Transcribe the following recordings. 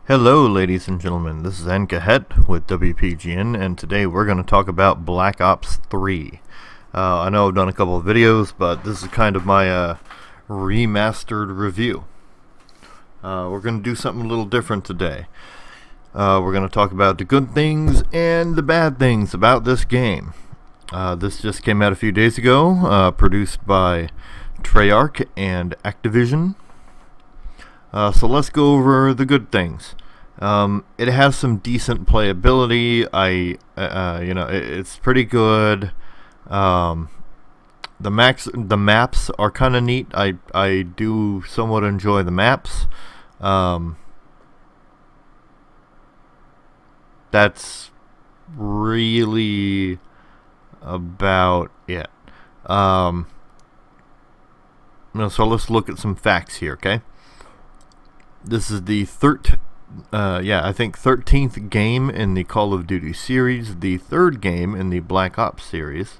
Hello ladies and gentlemen, this is Ankahet with WPGN, and today we're going to talk about Black Ops 3. I know I've done a couple of videos, but this is kind of my remastered review. We're going to do something a little different today. We're going to talk about the good things and the bad things about this game. This just came out a few days ago, produced by Treyarch and Activision. So let's go over the good things. It has some decent playability. It's pretty good. The maps are kind of neat. I do somewhat enjoy the maps. That's really about it. So let's look at some facts here, okay? This is the 13th game in the Call of Duty series, the third game in the Black Ops series.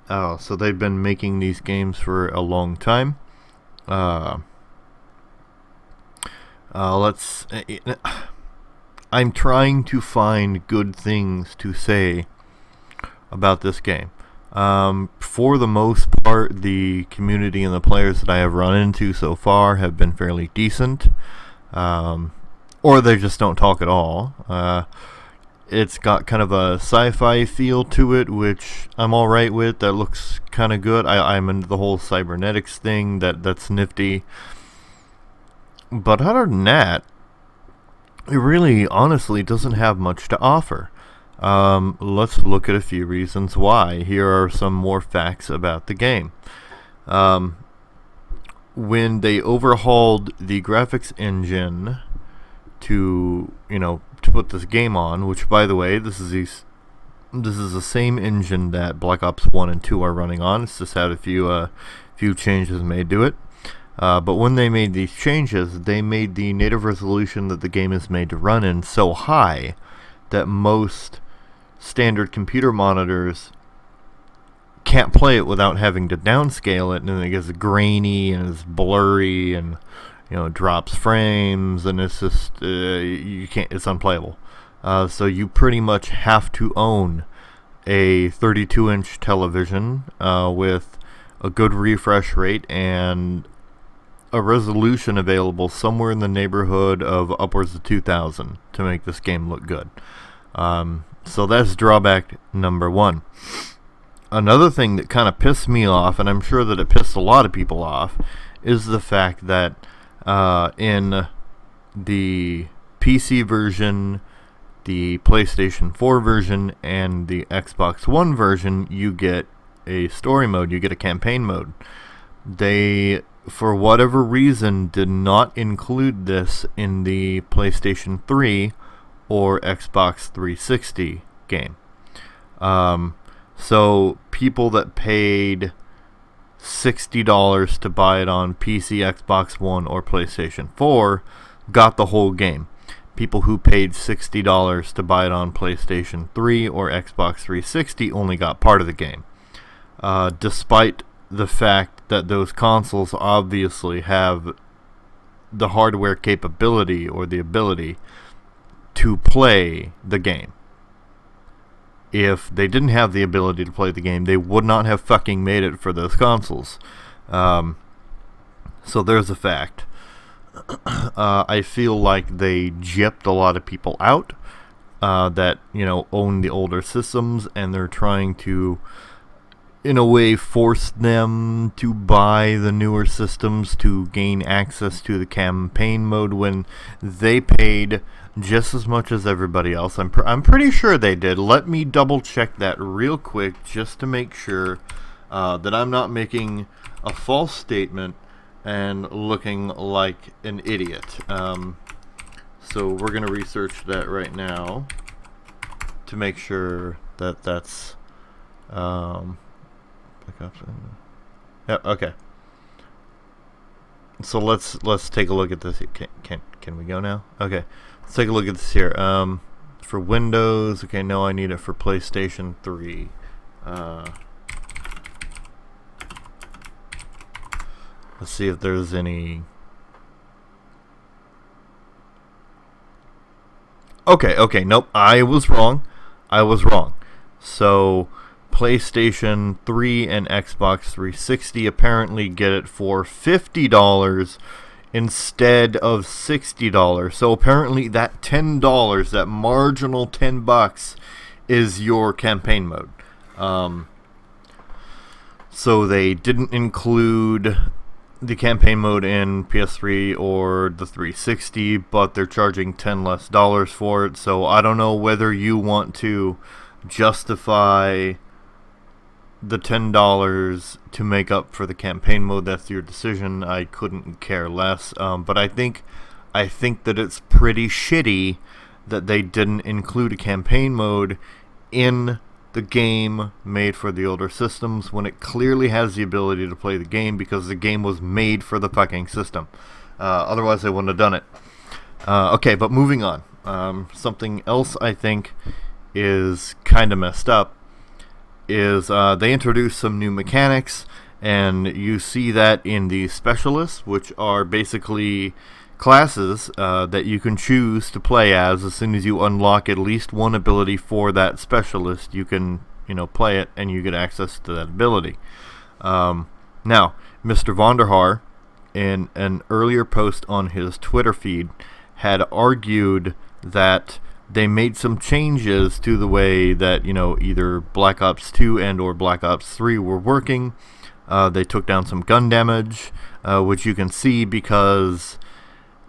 So they've been making these games for a long time. I'm trying to find good things to say about this game. For the most part, the community and the players that I have run into so far have been fairly decent, or they just don't talk at all. It's got kind of a sci-fi feel to it, which I'm alright with. That looks kind of good. I'm into the whole cybernetics thing. That's nifty. But other than that, it really honestly doesn't have much to offer. Let's look at a few reasons why. Here are some more facts about the game. When they overhauled the graphics engine to put this game on, which by the way, this is the same engine that Black Ops 1 and 2 are running on. It's just had a few changes made to it. But when they made these changes, they made the native resolution that the game is made to run in so high that most standard computer monitors can't play it without having to downscale it, and it gets grainy and it's blurry and drops frames, and it's just it's unplayable. So you pretty much have to own a 32-inch television with a good refresh rate and a resolution available somewhere in the neighborhood of upwards of 2000 to make this game look good. So that's drawback number one. Another thing that kind of pissed me off, and I'm sure that it pissed a lot of people off, is the fact that in the PC version, the PlayStation 4 version, and the Xbox One version, you get a story mode, you get a campaign mode. They, for whatever reason, did not include this in the PlayStation 3 or Xbox 360 game. So people that paid $60 to buy it on PC, Xbox One, or PlayStation 4 got the whole game. People who paid $60 to buy it on PlayStation 3 or Xbox 360 only got part of the game. Despite the fact that those consoles obviously have the hardware capability or the ability to play the game. If they didn't have the ability to play the game, they would not have fucking made it for those consoles. So there's a fact. I feel like they gypped a lot of people out that own the older systems, and they're trying to, in a way, force them to buy the newer systems to gain access to the campaign mode when they paid just as much as everybody else. I'm pretty sure they did. Let me double check that real quick just to make sure that I'm not making a false statement and looking like an idiot. So we're going to research that right now to make sure that that's yeah, okay. So let's take a look at this. Can we go now? Okay. Let's take a look at this here. For Windows, okay, no, I need it for PlayStation 3. Let's see if there's any Okay, nope, I was wrong. So, PlayStation 3 and Xbox 360 apparently get it for $50 instead of $60. So apparently that $10, that marginal $10, is your campaign mode. So they didn't include the campaign mode in PS3 or the 360, but they're charging $10 less for it. So I don't know whether you want to justify the $10 to make up for the campaign mode. That's your decision. I couldn't care less. But I think that it's pretty shitty that they didn't include a campaign mode in the game made for the older systems when it clearly has the ability to play the game, because the game was made for the fucking system. Otherwise they wouldn't have done it. Okay, but moving on. Something else I think is kind of messed up is they introduced some new mechanics, and you see that in the specialists, which are basically classes that you can choose to play as soon as you unlock at least one ability for that specialist. You can, play it, and you get access to that ability. Now, Mr. Vonderhaar, in an earlier post on his Twitter feed, had argued that they made some changes to the way that, either Black Ops 2 and or Black Ops 3 were working. They took down some gun damage, which you can see because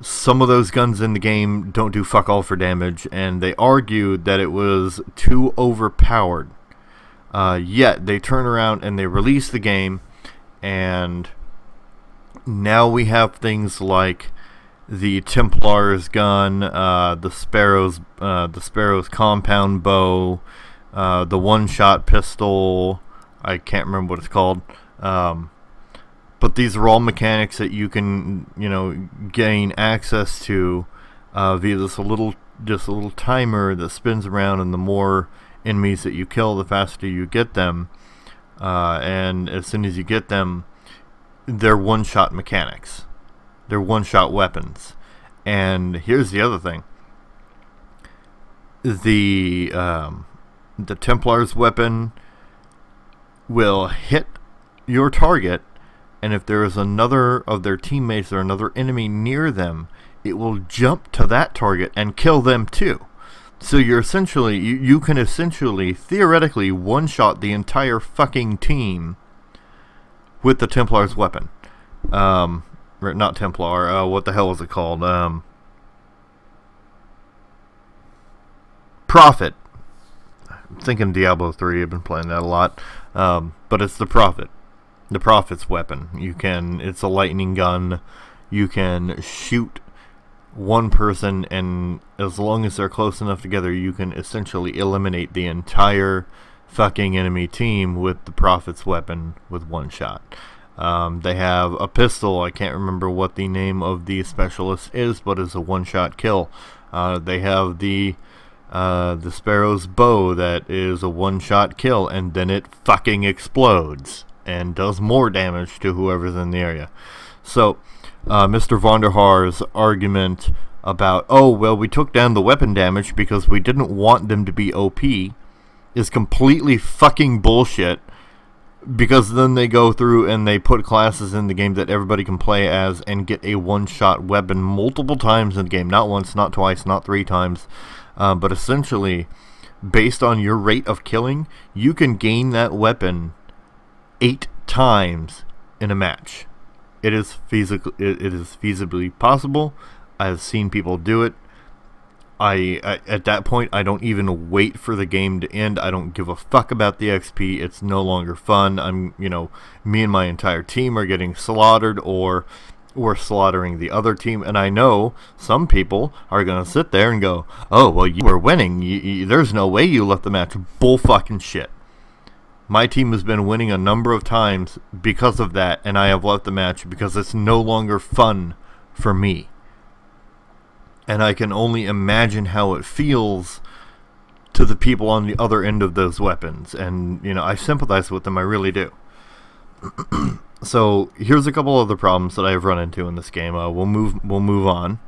some of those guns in the game don't do fuck all for damage, and they argued that it was too overpowered. Yet they turn around and they release the game, and now we have things like the Templar's gun, the Sparrow's compound bow, the one-shot pistol. I can't remember what it's called. But these are all mechanics that you can, gain access to via this little timer that spins around, and the more enemies that you kill, the faster you get them. And as soon as you get them, they're one-shot mechanics. They're one-shot weapons. And here's the other thing. The Templar's weapon will hit your target, and if there is another of their teammates or another enemy near them, it will jump to that target and kill them too. So you can essentially, theoretically, one-shot the entire fucking team with the Templar's weapon. Not Templar, what the hell is it called? Prophet. I'm thinking Diablo 3, I've been playing that a lot. But it's the Prophet. The Prophet's weapon. It's a lightning gun. You can shoot one person, and as long as they're close enough together, you can essentially eliminate the entire fucking enemy team with the Prophet's weapon with one shot. They have a pistol. I can't remember what the name of the specialist is, but it's a one-shot kill. They have the Sparrow's bow that is a one-shot kill, and then it fucking explodes and does more damage to whoever's in the area. So, Mr. Vonderhaar's argument about, we took down the weapon damage because we didn't want them to be OP is completely fucking bullshit, because then they go through and they put classes in the game that everybody can play as and get a one-shot weapon multiple times in the game. Not once, not twice, not 3 times. But essentially, based on your rate of killing, you can gain that weapon 8 times in a match. It is feasibly possible. I've seen people do it. At that point, I don't even wait for the game to end. I don't give a fuck about the XP. It's no longer fun. Me and my entire team are getting slaughtered, or we're slaughtering the other team. And I know some people are going to sit there and go, you were winning. There's no way you left the match. Bull fucking shit. My team has been winning a number of times because of that, and I have left the match because it's no longer fun for me. And I can only imagine how it feels to the people on the other end of those weapons. And, I sympathize with them, I really do. So, here's a couple other problems that I have run into in this game. We'll move on.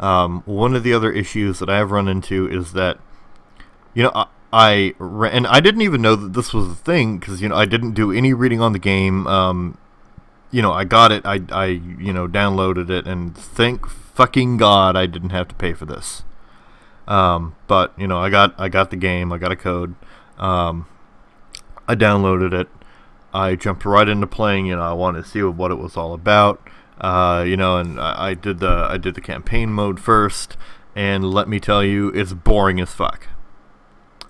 One of the other issues that I have run into is that, you know, and I didn't even know that this was a thing because, you know, I didn't do any reading on the game. You know, I got it, I you know, downloaded it, and thank fucking God I didn't have to pay for this. But, you know, I got the game, I got a code, I downloaded it, I jumped right into playing, you know, I wanted to see what it was all about, you know, and I did the campaign mode first, and let me tell you, it's boring as fuck.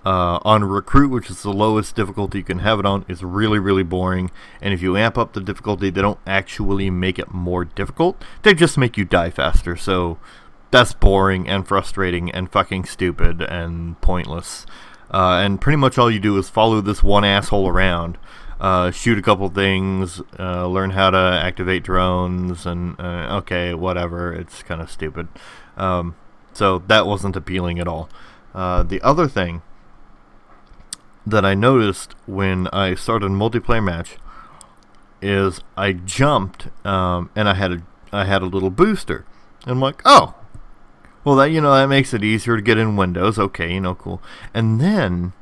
On Recruit, which is the lowest difficulty you can have it on, is really, really boring. And if you amp up the difficulty, they don't actually make it more difficult. They just make you die faster. So that's boring and frustrating and fucking stupid and pointless. And pretty much all you do is follow this one asshole around, shoot a couple things, learn how to activate drones, and okay, whatever. It's kind of stupid. So that wasn't appealing at all. The other thing that I noticed when I started a multiplayer match is I jumped, and I had a little booster. And I'm like, oh, well, that, you know, that makes it easier to get in windows. Okay, you know, cool. And then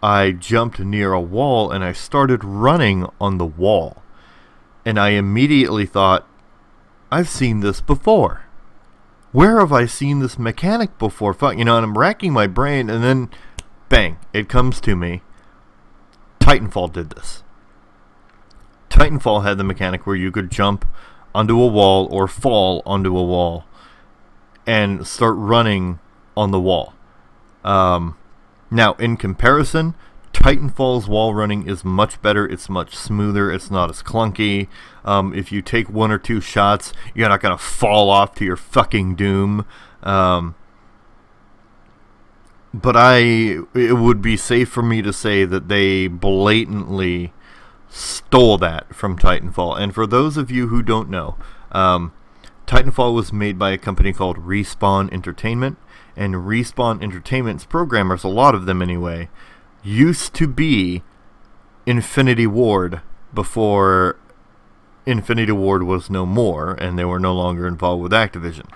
I jumped near a wall and I started running on the wall, and I immediately thought, I've seen this before. Where have I seen this mechanic before? Fuck, you know, and I'm racking my brain, and then bang, it comes to me. Titanfall did this. Titanfall had the mechanic where you could jump onto a wall or fall onto a wall and start running on the wall. Now, in comparison, Titanfall's wall running is much better. It's much smoother. It's not as clunky. If you take one or two shots, you're not going to fall off to your fucking doom. But it would be safe for me to say that they blatantly stole that from Titanfall. And for those of you who don't know, Titanfall was made by a company called Respawn Entertainment. And Respawn Entertainment's programmers, a lot of them anyway, used to be Infinity Ward before Infinity Ward was no more, and they were no longer involved with Activision.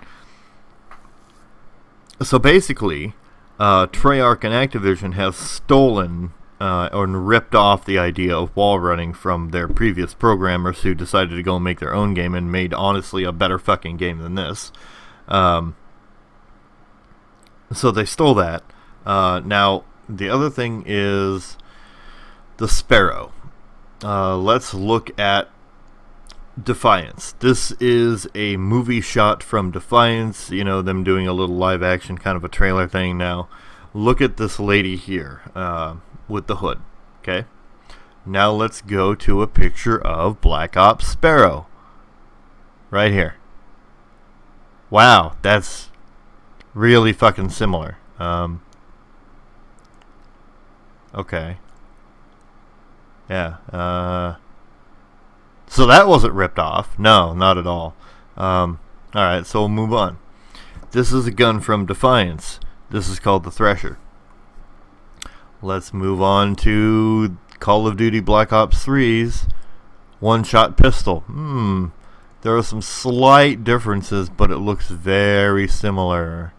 So basically, Treyarch and Activision have stolen or ripped off the idea of wall running from their previous programmers, who decided to go and make their own game and made, honestly, a better fucking game than this. So they stole that. Now, the other thing is the Sparrow. Let's look at Defiance. This is a movie shot from Defiance, you know, them doing a little live action kind of a trailer thing. Now, look at this lady here with the hood, okay? Now let's go to a picture of Black Ops Sparrow. Right here. Wow, that's really fucking similar. Okay. Yeah, so that wasn't ripped off. No, not at all. Alright, so we'll move on. This is a gun from Defiance. This is called the Thresher. Let's move on to Call of Duty Black Ops 3's one-shot pistol. There are some slight differences, but it looks very similar.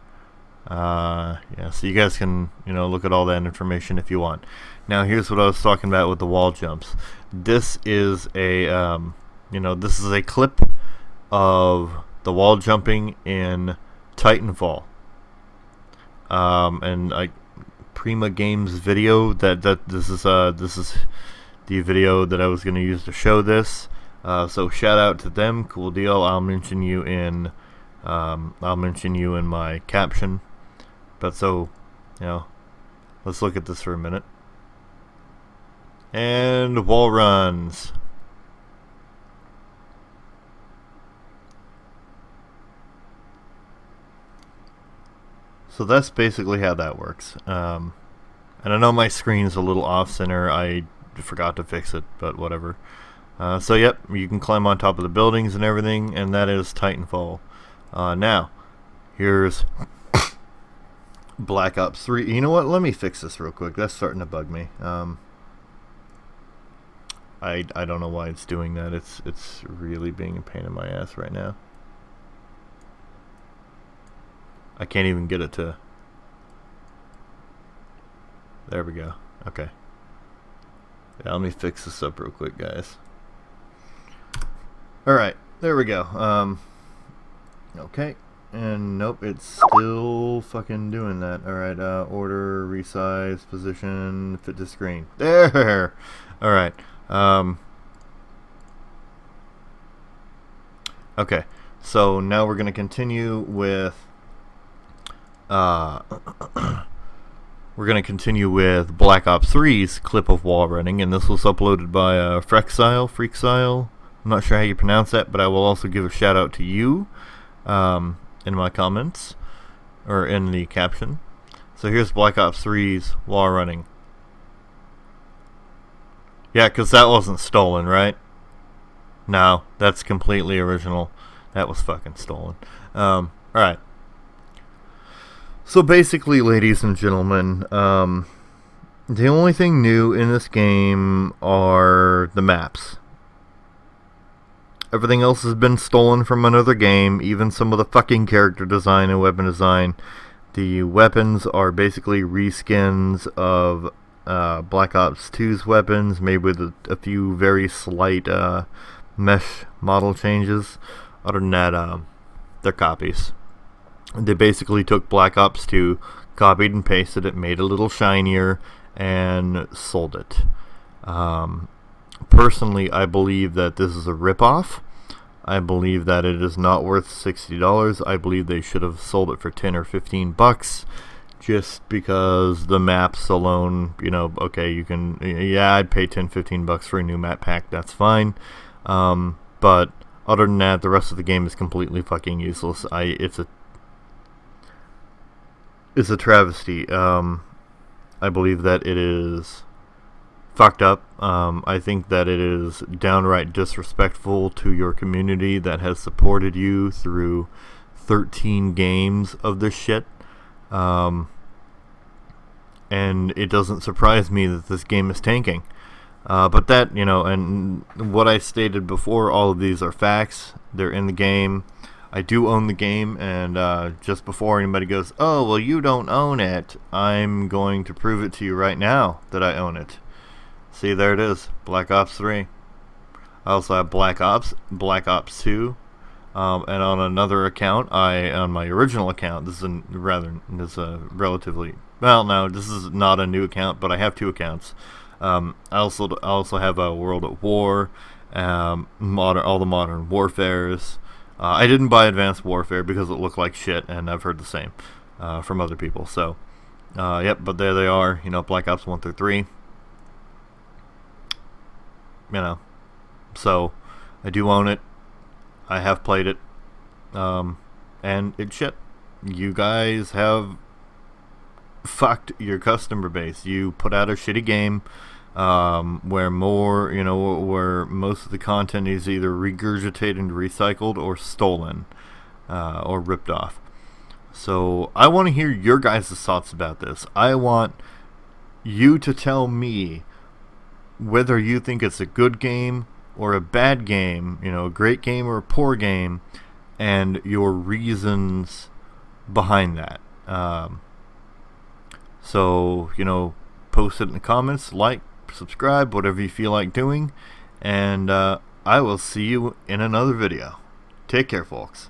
Yeah, so you guys can, you know, look at all that information if you want. Now, here's what I was talking about with the wall jumps. This is a, you know, this is a clip of the wall jumping in Titanfall. And Prima Games video. This is the video that I was going to use to show this. So shout out to them. Cool deal. I'll mention you in my caption. But so, you know, let's look at this for a minute. And wall runs. So that's basically how that works. And I know my screen's a little off center. I forgot to fix it, but whatever. So yep, you can climb on top of the buildings and everything, and that is Titanfall. Now, here's Black Ops 3. You know what? Let me fix this real quick. That's starting to bug me. I don't know why it's doing that. It's really being a pain in my ass right now. I can't even get it to... There we go. Okay. Yeah, let me fix this up real quick, guys. Alright, there we go. Okay. And nope, it's still fucking doing that. Alright, order, resize, position, fit to screen. There! Alright. Okay, so now we're going to continue with Black Ops 3's clip of wall running, and this was uploaded by Freaksile. I'm not sure how you pronounce that, but I will also give a shout out to you in my comments or in the caption. So here's Black Ops 3's wall running. Yeah, because that wasn't stolen, right? No, that's completely original. That was fucking stolen. Alright. So basically, ladies and gentlemen, the only thing new in this game are the maps. Everything else has been stolen from another game, even some of the fucking character design and weapon design. The weapons are basically reskins of Black Ops 2's weapons, made with a few very slight mesh model changes. Other than that, they're copies. They basically took Black Ops 2, copied and pasted it, made it a little shinier, and sold it. Personally, I believe that this is a ripoff. I believe that it is not worth $60. I believe they should have sold it for 10 or 15 bucks. Just because the maps alone, you know, okay, you can, yeah, I'd pay 10, 15 bucks for a new map pack, that's fine. But other than that, the rest of the game is completely fucking useless. It's a travesty. I believe that it is fucked up. I think that it is downright disrespectful to your community that has supported you through 13 games of this shit. And it doesn't surprise me that this game is tanking. But that, you know, and what I stated before, all of these are facts. They're in the game. I do own the game, and just before anybody goes, oh, well, you don't own it, I'm going to prove it to you right now that I own it. See, there it is, Black Ops 3. I also have Black Ops 2, and on another account, on my original account, this is a relatively, well, no, this is not a new account, but I have two accounts. I also have a World at War, all the Modern Warfares. I didn't buy Advanced Warfare because it looked like shit, and I've heard the same from other people. So, yep, but there they are. You know, Black Ops 1 through 3. You know, so I do own it. I have played it, and it's shit. You guys have fucked your customer base. You put out a shitty game where most of the content is either regurgitated and recycled or stolen or ripped off. So I want to hear your guys' thoughts about this. I want you to tell me whether you think it's a good game or a bad game, you know, a great game or a poor game, and your reasons behind that. So, you know, post it in the comments, like, subscribe, whatever you feel like doing, and I will see you in another video. Take care, folks.